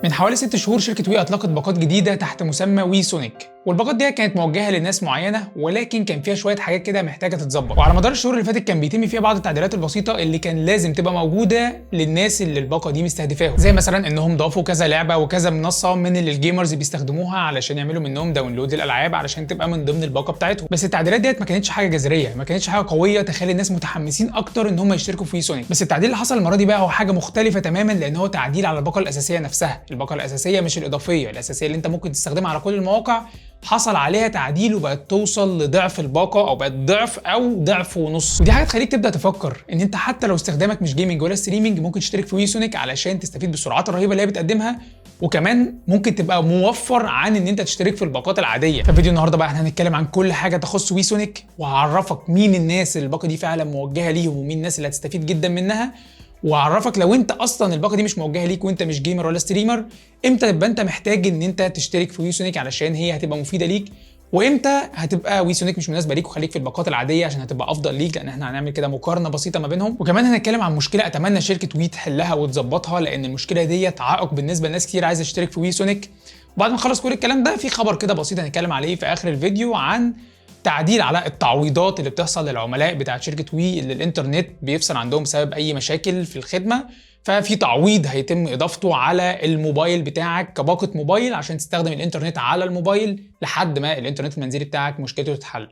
من حوالي 6 شهور شركة وي أطلقت باقات جديدة تحت مسمى وي سونيك، والباقات دي كانت موجهة لناس معينة، ولكن كان فيها شوية حاجات كده محتاجة تتظبط. وعلى مدار الشهور اللي فاتت كان بيتم فيها بعض التعديلات البسيطة اللي كان لازم تبقى موجودة للناس اللي الباقة دي مستهدفاهم، زي مثلا انهم ضافوا كذا لعبة وكذا منصة من اللي الجيمرز بيستخدموها علشان يعملوا منهم داونلود للألعاب علشان تبقى من ضمن الباقة بتاعتهم. بس التعديلات ديت ما كانتش حاجة جذرية، ما كانتش حاجة قوية تخلي الناس متحمسين أكتر ان هم يشتركوا في وي سونيك. بس التعديل اللي حصل المرة دي بقى هو حاجة مختلفة تماما، لأن هو تعديل على الباقة الأساسية نفسها. الباقة الأساسية مش الإضافية، الأساسية اللي انت ممكن تستخدمها على كل المواقع حصل عليها تعديل وبقت توصل لضعف الباقه، او بقت ضعف او ضعف ونص. ودي حاجه تخليك تبدا تفكر ان انت حتى لو استخدامك مش جيمنج ولا ستريمنج ممكن تشترك في وي سونيك علشان تستفيد بالسرعات الرهيبه اللي هي بتقدمها، وكمان ممكن تبقى موفر عن ان انت تشترك في الباقات العاديه. في فيديو النهارده بقى احنا هنتكلم عن كل حاجه تخص وي سونيك، وهعرفك مين الناس اللي الباقه دي فعلا موجهه ليهم ومين الناس اللي هتستفيد جدا منها، واعرفك لو انت اصلا الباقه دي مش موجهه ليك وانت مش جيمر ولا ستريمر امتى تبقى انت محتاج ان انت تشترك في وي سونيك علشان هي هتبقى مفيده ليك، وامتى هتبقى وي سونيك مش مناسبه ليك وخليك في الباقات العاديه عشان هتبقى افضل ليك، لان احنا هنعمل كده مقارنه بسيطه ما بينهم. وكمان هنتكلم عن مشكله اتمنى شركه وي تحلها وتظبطها، لان المشكله ديت عائق بالنسبه لناس كتير عايزه تشترك في وي سونيك. وبعد ما نخلص كل الكلام ده في خبر كده بسيط هنتكلم عليه في اخر الفيديو عن تعديل على التعويضات اللي بتحصل للعملاء بتاعت شركه وي اللي الانترنت بيفصل عندهم بسبب اي مشاكل في الخدمه، ففي تعويض هيتم اضافته على الموبايل بتاعك كباقه موبايل عشان تستخدم الانترنت على الموبايل لحد ما الانترنت المنزلي بتاعك مشكلته تتحل.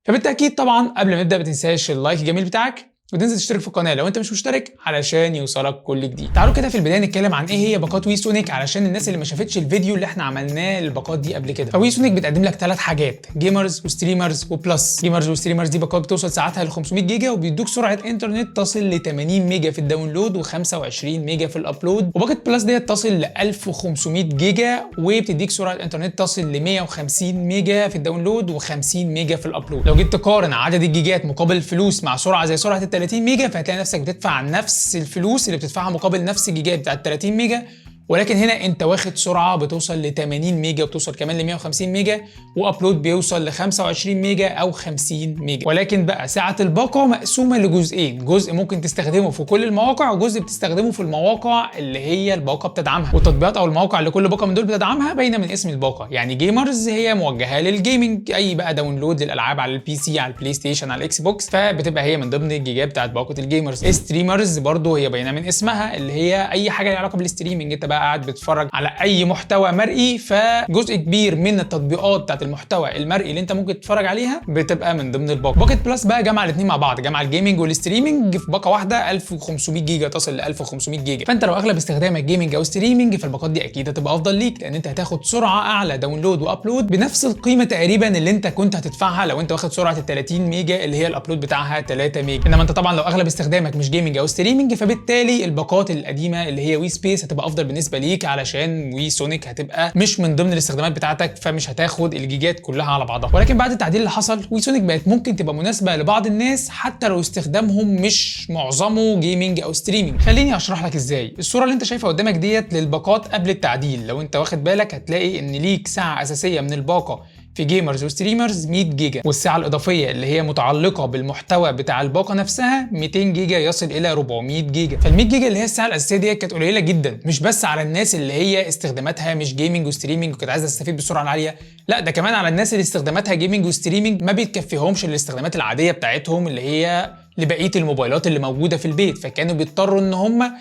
فبالتاكيد طبعا قبل ما نبدا ما تنساش اللايك الجميل بتاعك وتنزل تشترك في القناه لو انت مش مشترك علشان يوصلك كل جديد. تعالوا كده في البدايه نتكلم عن ايه هي باقات وي سونيك علشان الناس اللي ما شافتش الفيديو اللي احنا عملناه للباقات دي قبل كده. فوي سونيك بتقدم لك 3 حاجات: جيمرز وستريمرز وبلس. جيمرز وستريمرز دي باقات بتوصل ساعتها ل 500 جيجا وبيدوك سرعه انترنت تصل ل 80 ميجا في الداونلود و25 ميجا في الابلود، وباقه بلس ديت تصل ل 1500 جيجا وبتديك سرعه انترنت تصل ل 150 ميجا في الداونلود و50 ميجا في الابلود. لو جيت تقارن عدد الجيجات مقابل الفلوس مع سرعه زي سرعه ال 30 ميجا فهتلاقي نفسك بتدفع نفس الفلوس اللي بتدفعها مقابل نفس الجيجات بتاعت 30 ميجا، ولكن هنا انت واخد سرعه بتوصل ل 80 ميجا وبتوصل كمان ل 150 ميجا، وابلود بيوصل ل 25 ميجا او 50 ميجا. ولكن بقى سعه الباقه مقسومه لجزئين: جزء ممكن تستخدمه في كل المواقع وجزء بتستخدمه في المواقع اللي هي الباقه بتدعمها. والتطبيقات او المواقع اللي كل باقه من دول بتدعمها باينه من اسم الباقه. يعني جيمرز هي موجهه للجيمنج، اي بقى داونلود للالعاب على البي سي على البلاي ستيشن على الاكس بوكس، فبتبقى هي من ضمن الجيجات بتاعت باقه الجيمرز. ستريمرز برضو هي باينه من اسمها، اللي هي اي حاجه ليها علاقه بالستريمنج، انت بقى قاعد بتتفرج على اي محتوى مرئي، فجزء كبير من التطبيقات بتاعت المحتوى المرئي اللي انت ممكن تتفرج عليها بتبقى من ضمن الباقه. باقه بلس بقى جمع الاثنين مع بعض، جمع الجيمنج والستريمنج في باقه واحده 1500 جيجا، تصل ل 1500 جيجا. فانت لو اغلب استخدامك جيمنج او ستريمنج فالباقات دي اكيد هتبقى افضل ليك، لان انت هتاخد سرعه اعلى داونلود وابلود بنفس القيمه تقريبا اللي انت كنت هتدفعها لو انت واخد سرعه ال 30 ميجا اللي هي الابلود بتاعها 3 ميجا. انما انت طبعا لو اغلب استخدامك مش جيمنج او ستريمنج فبالتالي الباقات القديمه اللي هي وي سبيس هتبقى افضل بالنسبه ليك، علشان وي سونيك هتبقى مش من ضمن الاستخدامات بتاعتك فمش هتاخد الجيجات كلها على بعضها. ولكن بعد التعديل اللي حصل وي سونيك بقت ممكن تبقى مناسبه لبعض الناس حتى لو استخدامهم مش معظمه جيمنج او ستريمنج. خليني اشرح لك ازاي. الصوره اللي انت شايفها قدامك ديت للباقات قبل التعديل، لو انت واخد بالك هتلاقي ان ليك ساعه اساسيه من الباقه في جيمرز وستريمرز 100 جيجا، والساعه الاضافيه اللي هي متعلقه بالمحتوى بتاع الباقه نفسها 200 جيجا يصل الى 400 جيجا. فال 100 جيجا اللي هي الساعه الاساسيه دي كانت قليله جدا، مش بس على الناس اللي هي استخداماتها مش جيمنج وستريمنج وكانت عايزه تستفيد بالسرعه العاليه، لا ده كمان على الناس اللي استخداماتها جيمنج وستريمنج ما بيتكفيهمش الاستخدامات العاديه بتاعتهم اللي هي لبقيه الموبايلات اللي موجوده في البيت، فكانوا بيضطروا ان هم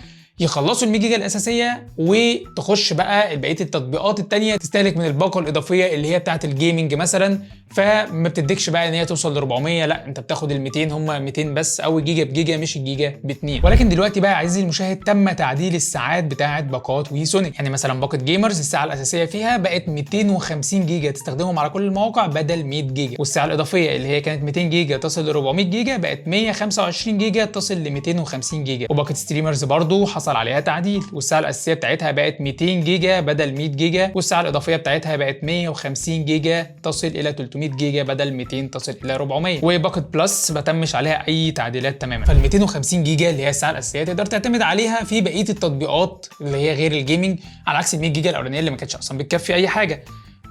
يخلصوا ال 100 جيجا الاساسيه وتخش بقى بقيه التطبيقات الثانيه تستهلك من الباقه الاضافيه اللي هي بتاعه الجيمنج مثلا، فما بتديكش بقى ان هي توصل ل 400، لا انت بتاخد ال 200 هم 200 بس، او الجيجا بجيجا مش الجيجا ب2. ولكن دلوقتي بقى عزيزي المشاهد تم تعديل الساعات بتاعه باقات وي سونيك. يعني مثلا باقه جيمرز الساعه الاساسيه فيها بقت 250 جيجا تستخدمهم على كل المواقع بدل 100 جيجا، والساعه الاضافيه اللي هي كانت 200 جيجا تصل ل 400 جيجا بقت 125 جيجا تصل ل 250 جيجا. وباقه ستريمرز برضو حصل عليها تعديل، والساعه الاساسيه بتاعتها بقت 200 جيجا بدل 100 جيجا، والساعه الاضافيه بتاعتها بقت 150 جيجا تصل الى 300 جيجا بدل 200 تصل الى 400. وباقه بلس ما تمش عليها اي تعديلات تماما، فال 250 جيجا اللي هي الساعه الاساسيه تقدر تعتمد عليها في بقيه التطبيقات اللي هي غير الجيمنج، على عكس ال 100 جيجا الاولانيه اللي ما كانتش اصلا بتكفي اي حاجه.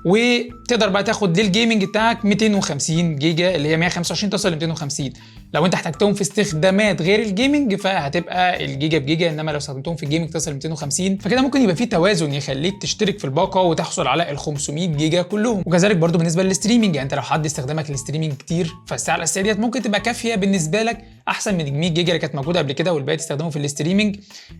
وتقدر بقى تاخد للجيمنج بتاعك 250 جيجا اللي هي 125 تصل ل 250. لو انت احتاجتهم في استخدامات غير الجيمنج فهتبقى الجيجا بجيجا، انما لو استخدمتهم في الجيمنج تصل ل 250. فكده ممكن يبقى في توازن يخليك تشترك في الباقه وتحصل على ال 500 جيجا كلهم. وكذلك برضو بالنسبه للستريمنج، يعني انت لو حد استخدامك للستريمنج كتير فالسعه الاساسيه ديت ممكن تبقى كافيه بالنسبه لك، احسن من ال 100 جيجا اللي كانت موجوده قبل كده والباقي تستخدمه في الاستريمنج.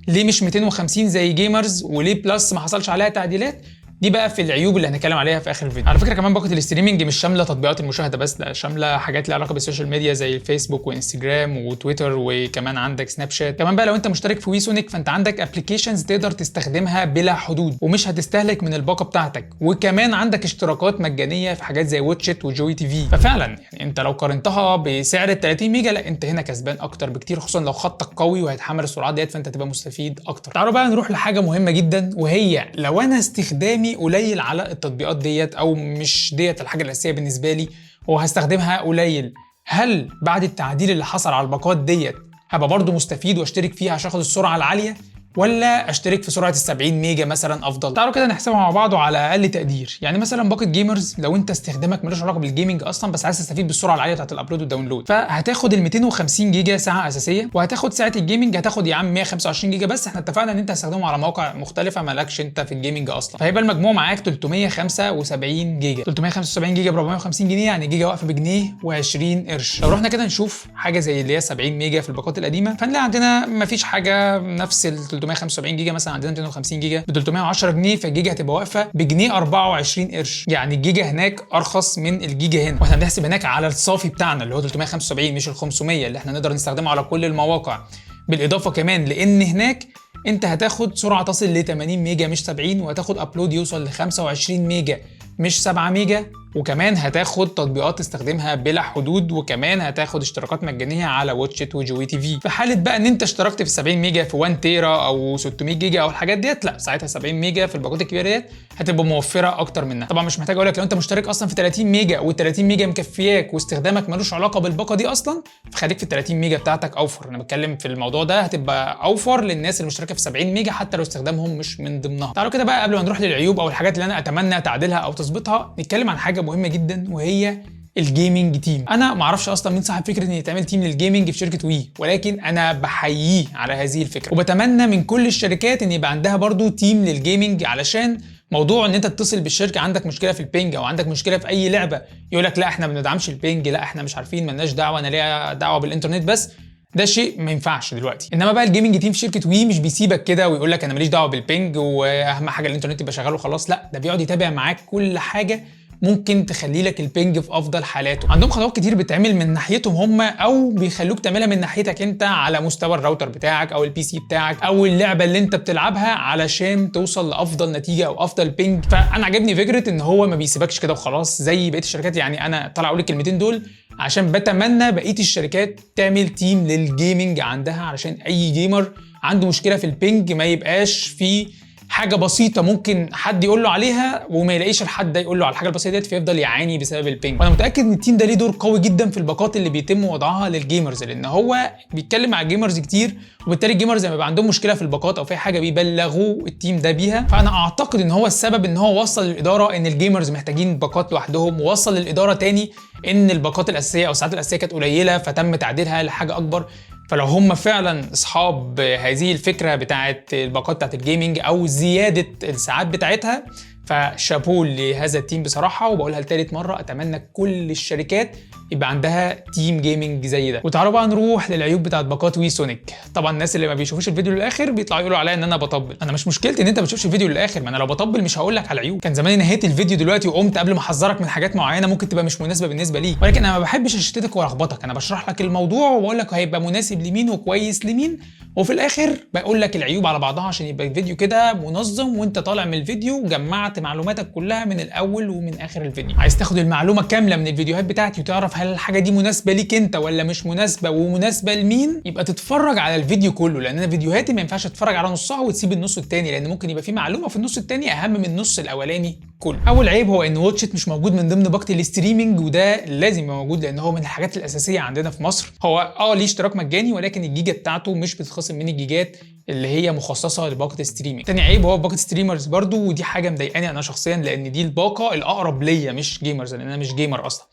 ليه مش 250 زي جيمرز؟ وليه بلس ما حصلش عليها تعديلات؟ دي بقى في العيوب اللي هنتكلم عليها في اخر الفيديو. على فكره كمان باقه الاستريمنج مش شامله تطبيقات المشاهده بس، لا شامله حاجات ليها علاقه بالسوشيال ميديا زي الفيسبوك وانستجرام وتويتر، وكمان عندك سناب شات. كمان بقى لو انت مشترك في ويسونيك فانت عندك ابلكيشنز تقدر تستخدمها بلا حدود ومش هتستهلك من الباقه بتاعتك، وكمان عندك اشتراكات مجانيه في حاجات زي واتشت وجوي تي في. ففعلا يعني انت لو قارنتها بسعر ال 30 ميجا لا انت هنا كسبان اكتر بكتير، خصوصا لو خطك قوي وهيتحمل السرعات ديت فانت هتبقى مستفيد اكتر. تعالوا بقى نروح لحاجه مهمه جدا، وهي لو انا استخدامي قليل على التطبيقات ديت او مش ديت الحاجه الاساسيه بالنسبه لي وهستخدمها قليل، هل بعد التعديل اللي حصل على الباقات ديت هبقى برضو مستفيد واشترك فيها عشان اخد السرعه العاليه، ولا اشترك في سرعه ال 70 ميجا مثلا افضل؟ تعالوا كده نحسبها مع بعض على اقل تقدير. يعني مثلا باقه جيمرز لو انت استخدامك ملوش علاقه بالجيمنج اصلا بس عايز تستفيد بالسرعه العاليه بتاعت الابلود والداونلود، فهتاخد ال 250 جيجا ساعه اساسيه، وهتاخد ساعه الجيمنج هتاخد يا عم 125 جيجا بس، احنا اتفقنا ان انت هتستخدمهم على مواقع مختلفه مالكش انت في الجيمنج اصلا، فهيبقى المجموع معاك 375 جيجا. 375 جيجا ب 450 جنيه يعني جيجا واقفه بجنيه و20 قرش. لو رحنا كده نشوف حاجه زي اللي هي 70 ميجا في الباقات القديمه فنلاقي عندنا مفيش حاجه نفس ال 375 جيجا، مثلا عندنا 250 جيجا ب 310 جنيه، فالجيجا هتبقى واقفه بجنيه 24 قرش، يعني الجيجا هناك ارخص من الجيجا هنا، واحنا بنحسب هناك على الصافي بتاعنا اللي هو 375 مش ال 500 اللي احنا نقدر نستخدمه على كل المواقع. بالاضافه كمان لان هناك انت هتاخد سرعه تصل ل 80 ميجا مش 70، وهتاخد ابلود يوصل ل 25 ميجا مش 7 ميجا، وكمان هتاخد تطبيقات تستخدمها بلا حدود، وكمان هتاخد اشتراكات مجانيه على واتشت وجوي تي في. في حاله بقى ان انت اشتركت في 70 ميجا في 1 تيرا او 600 جيجا او الحاجات ديت، لا ساعتها 70 ميجا في الباقات الكبيره ديت هتبقى موفره اكتر منها. طبعا مش محتاج اقول لك لو انت مشترك اصلا في 30 ميجا وال30 ميجا مكفياك واستخدامك ملوش علاقه بالباقه دي اصلا، فخليك في ال 30 ميجا بتاعتك اوفر. انا بتكلم في الموضوع ده هتبقى اوفر للناس اللي مشتركه في 70 ميجا حتى لو استخدامهم مش من ضمنها. تعالوا كده بقى قبل ما نروح للعيوب او الحاجات اللي انا اتمنى تعديلها او تظبيطها نتكلم عن حاجه مهمه جدا، وهي الجيمنج تيم. انا ما اعرفش اصلا مين صاحب فكره ان يتعمل تيم للجيمنج في شركه وي، ولكن انا بحييه على هذه الفكره، وبتمنى من كل الشركات ان يبقى عندها برضو تيم للجيمنج، علشان موضوع ان انت تتصل بالشركه عندك مشكله في البينج او عندك مشكله في اي لعبه يقول لك لا احنا ما بندعمش البينج، لا احنا مش عارفين مالناش دعوه، انا ليا دعوه بالانترنت بس، ده شيء ما ينفعش دلوقتي. انما بقى الجيمنج تيم في شركه وي مش بيسيبك كده ويقول لك انا ماليش دعوه بالبينج واهم حاجه الانترنت يبقى شغال وخلاص، لا ده بيقعد يتابع معاك كل حاجه ممكن تخلي لك البينج في افضل حالاته. عندهم خطوات كتير بتتعمل من ناحيتهم هم او بيخلوك تعملها من ناحيتك انت على مستوى الراوتر بتاعك او البي سي بتاعك او اللعبه اللي انت بتلعبها علشان توصل لافضل نتيجه او افضل بينج. فانا عجبني فكره ان هو ما بيسيبكش كده وخلاص زي بقيه الشركات. يعني انا طالع اقول الكلمتين دول عشان بتمنى بقيه الشركات تعمل تيم للجيمنج عندها، علشان اي جيمر عنده مشكله في البينج ما يبقاش في حاجه بسيطه ممكن حد يقول له عليها وما يلاقيش الحد ده يقول له على الحاجه البسيطه ديت فيفضل يعاني بسبب البينج. وانا متاكد ان التيم ده ليه دور قوي جدا في الباقات اللي بيتم وضعها للجيمرز، لان هو بيتكلم مع الجيمرز كتير، وبالتالي الجيمرز لما يبقى عندهم مشكله في الباقات او في حاجه بيبلغوا التيم ده بيها. فانا اعتقد ان هو السبب ان هو وصل للاداره ان الجيمرز محتاجين باقات لوحدهم، ووصل للاداره تاني ان الباقات الاساسيه او الساعات الاساسيه كانت قليله فتم تعديلها لحاجه اكبر. فلو هم فعلا اصحاب هذه الفكره بتاعه الباقات بتاعه الجيمنج او زياده الساعات بتاعتها، فشابوه لهذا التيم بصراحه. وبقولها لثالث مره، اتمنى كل الشركات يبقى عندها تيم جيمنج زي ده. وتعالوا بقى نروح للعيوب بتاعت باقات وي سونيك. طبعا الناس اللي ما بيشوفوش الفيديو للاخر بيطلعوا يقولوا عليا ان انا بطبل. انا مش مشكلتي ان انت ما تشوفش الفيديو للاخر، ما انا لو بطبل مش هقول لك على العيوب، كان زماني نهيت الفيديو دلوقتي وقمت قبل ما احذرك من حاجات معينه ممكن تبقى مش مناسبه بالنسبه ليك. ولكن انا ما بحبش اشتتك والخبطك، انا بشرح لك الموضوع وبقول لك هيبقى مناسب لمين وكويس لمين، وفي الاخر بقول لك العيوب على بعضها عشان يبقى الفيديو كده منظم، وانت طالع من الفيديو جمعت معلوماتك كلها من الاول ومن اخر الفيديو. عايز تاخد المعلومه كامله من الفيديوهات بتاعتي وتعرف هل الحاجه دي مناسبه ليك انت ولا مش مناسبه ومناسبه لمين، يبقى تتفرج على الفيديو كله، لان انا فيديوهاتي ما ينفعش تتفرج على نصها وتسيب النص التاني، لان ممكن يبقى في معلومه في النص التاني اهم من النص الاولاني كله. اول عيب هو ان واتشت مش موجود من ضمن باقه الاستريمنج، وده لازم يبقى موجود لان هو من الحاجات الاساسيه عندنا في مصر. هو ليه اشتراك مجاني، ولكن الجيجا بتاعته مش بتتخصم من الجيجات اللي هي مخصصه لباقه الستريمنج. تاني عيب هو باقه ستريمرز برضو، ودي حاجه مضايقاني انا شخصيا لان دي الباقه الاقرب ليا مش جيمرز، لان انا مش جيمر اصلا.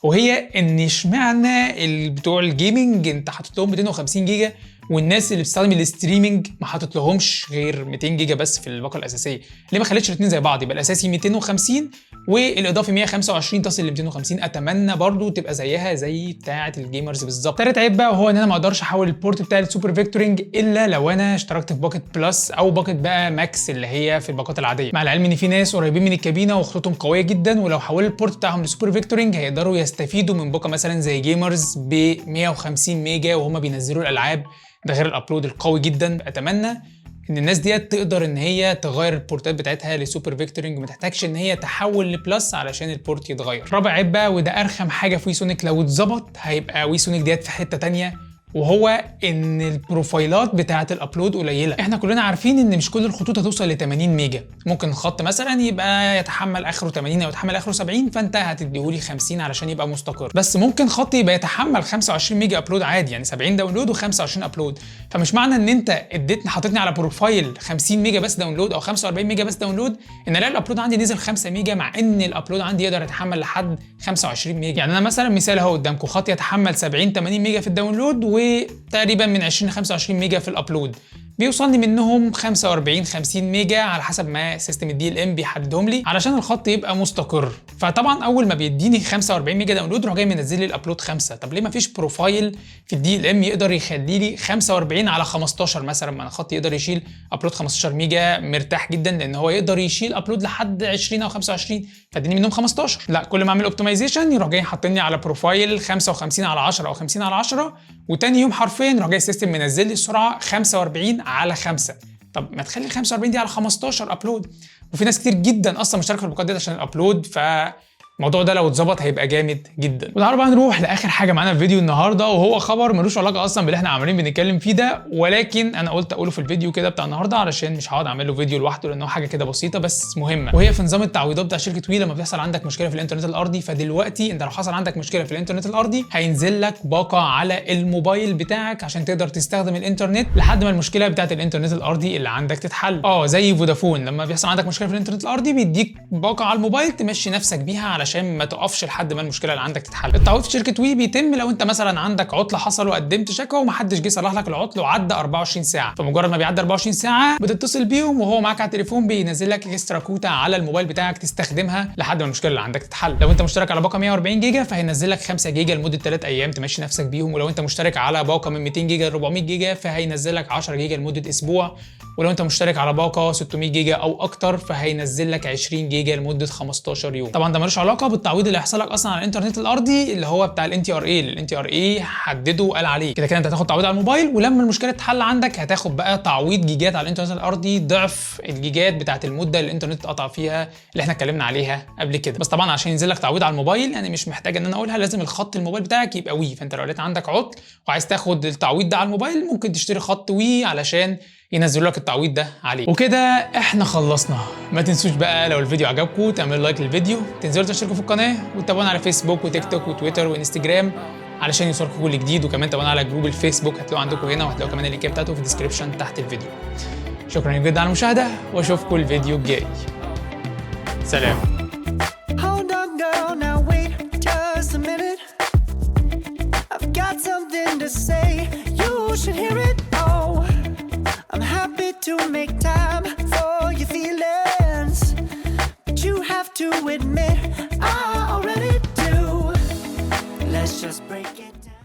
وهي ان اشمعنى بتوع الجيمنج انت حاطط لهم 250 جيجا والناس اللي بتستخدم الستريمنج ما حاطط لهمش غير 200 جيجا بس في الباقه الاساسيه؟ ليه ما خليتش الاثنين زي بعض؟ يبقى الاساسي 250 والاضافي 125 تصل ل 250. اتمنى برضو تبقى زيها زي بتاعه الجيمرز بالظبط. تالت عيب بقى وهو ان انا ما اقدرش احول البورت بتاع السوبر فيكتورنج الا لو انا اشتركت في باقه بلس او باقه بقى ماكس اللي هي في الباقات العاديه، مع العلم ان في ناس قريبين من الكابينه وخطوطهم قويه جدا، ولو حولوا البورت بتاعهم لسوبر فيكتورنج هيقدروا يستفيدوا من باقه مثلا زي جيمرز ب 150 ميجا وهم بينزلوا الالعاب، ده غير الابلود القوي جدا. اتمنى ان الناس ديت تقدر ان هي تغير البورتات بتاعتها لسوبر فيكتورنج وما تحتاجش ان هي تحول لبلس علشان البورت يتغير. رابع عيب بقى وده ارخم حاجه في ويسونيك، لو اتظبط هيبقى ويسونيك ديت في حته تانيه، وهو ان البروفايلات بتاعه الابلود قليله. احنا كلنا عارفين ان مش كل الخطوط هتوصل ل 80 ميجا، ممكن الخط مثلا يبقى يتحمل اخره 80 او يتحمل اخره 70 فانت هتديهولي 50 علشان يبقى مستقر، بس ممكن خط يبقى يتحمل 25 ميجا ابلود عادي، يعني 70 داونلود و25 ابلود. فمش معنى ان انت حاططني على بروفايل 50 ميجا بس داونلود او 45 ميجا بس داونلود ان الاقي الابلود عندي نزل 5 ميجا، مع ان الابلود عندي يقدر يتحمل لحد 25 ميجا. يعني انا مثلا مثال اهو قدامكم، خط يتحمل 70 80 ميجا في الداونلود وتقريبا من 20 ل 25 ميجا في الابلود، بيوصلني منهم 45 50 ميجا على حسب ما سيستم الدي ال ام بيحددهم لي علشان الخط يبقى مستقر. فطبعا اول ما بيديني 45 ميجا داونلود يروح جاي منزل لي الابلود 5. طب ليه ما فيش بروفايل في الدي ال ام يقدر يخلي لي 45 على 15 مثلا؟ ما انا خطي يقدر يشيل ابلود 15 ميجا مرتاح جدا، لان هو يقدر يشيل ابلود لحد 20 او 25 فاديني منهم 15. لا، كل ما اعمل اوبتمايزيشن يروح جاي حاطني على بروفايل 55 على 10 او 50 على 10، وتاني يوم حرفيا يروح جاي السيستم منزل لي السرعه 45 على 5. طب ما تخلي ال 45 دي على 15 ابلود. وفي ناس كتير جدا اصلا مشتركه في الباقات دي عشان الابلود، الموضوع ده لو اتظبط هيبقى جامد جدا. وتعالوا بقى نروح لاخر حاجه معانا في فيديو النهارده، وهو خبر ملوش علاقه اصلا باللي احنا عمالين بنتكلم فيه ده، ولكن انا قلت اقوله في الفيديو كده بتاع النهارده علشان مش هقعد اعمل له فيديو لوحده، لانه حاجه كده بسيطه بس مهمه، وهي في نظام التعويضات بتاع شركه وي لما بيحصل عندك مشكله في الانترنت الارضي. فدلوقتي انت لو حصل عندك مشكله في الانترنت الارضي هينزل لك باقه على الموبايل بتاعك عشان تقدر تستخدم الانترنت لحد ما المشكله بتاعت الانترنت الارضي اللي عندك تتحل. زي فودافون لما بيحصل عندك مشكله في الانترنت الارضي بيديك باقه على الموبايل تمشي نفسك بيها علشان ما تقفش لحد ما المشكله اللي عندك تتحل. التعويض في شركه وي بيتم لو انت مثلا عندك عطله حصل وقدمت شكوى ومحدش جه صلح لك العطل وعدى 24 ساعه، فمجرد ما بيعدي 24 ساعه بتتصل بيهم وهو معاك على التليفون بينزل لك اكسترا كوتا على الموبايل بتاعك تستخدمها لحد ما المشكله اللي عندك تتحل. لو انت مشترك على باقه 140 جيجا فهينزل لك 5 جيجا لمده 3 ايام تمشي نفسك بيهم، ولو انت مشترك على باقه من 200 جيجا ل 400 جيجا فهينزل لك 10 جيجا لمده اسبوع، ولو انت مشترك على باقه 600 جيجا او اكتر فهينزل لك 20 جيجا لمده 15 يوم. طبعا ده ملوش علاقه بالتعويض اللي هيحصل لك اصلا على الانترنت الارضي اللي هو بتاع الان تي ار اي. الان تي ار اي حدده وقال عليه كده انت هتاخد تعويض على الموبايل، ولما المشكله تتحل عندك هتاخد بقى تعويض جيجات على الانترنت الارضي ضعف الجيجات بتاعه المده اللي الانترنت اتقطع فيها اللي احنا اتكلمنا عليها قبل كده. بس طبعا عشان ينزل لك تعويض على الموبايل يعني مش محتاج ان انا اقولها، لازم الخط الموبايل بتاعك يبقى وي. فانت لو لقيت عندك عطل وعايز تاخد التعويض ده على الموبايل ممكن تشتري خط وي علشان ينزلوا لك التعويض ده عليه. وكده احنا خلصنا. ما تنسوش بقى لو الفيديو عجبكم تعملوا لايك للفيديو، تنزلوا تشتركوا في القناه وتتابعونا على فيسبوك وتيك توك وتويتر وانستجرام علشان يوصلكم كل جديد، وكمان تابعونا على جروب الفيسبوك هتلاقوه عندكم هنا، وهتلاقوا كمان اللينك بتاعته في الديسكربشن تحت الفيديو. شكرا جدا على المشاهده واشوفكم الفيديو الجاي. سلام. I've got something to say, you should hear it.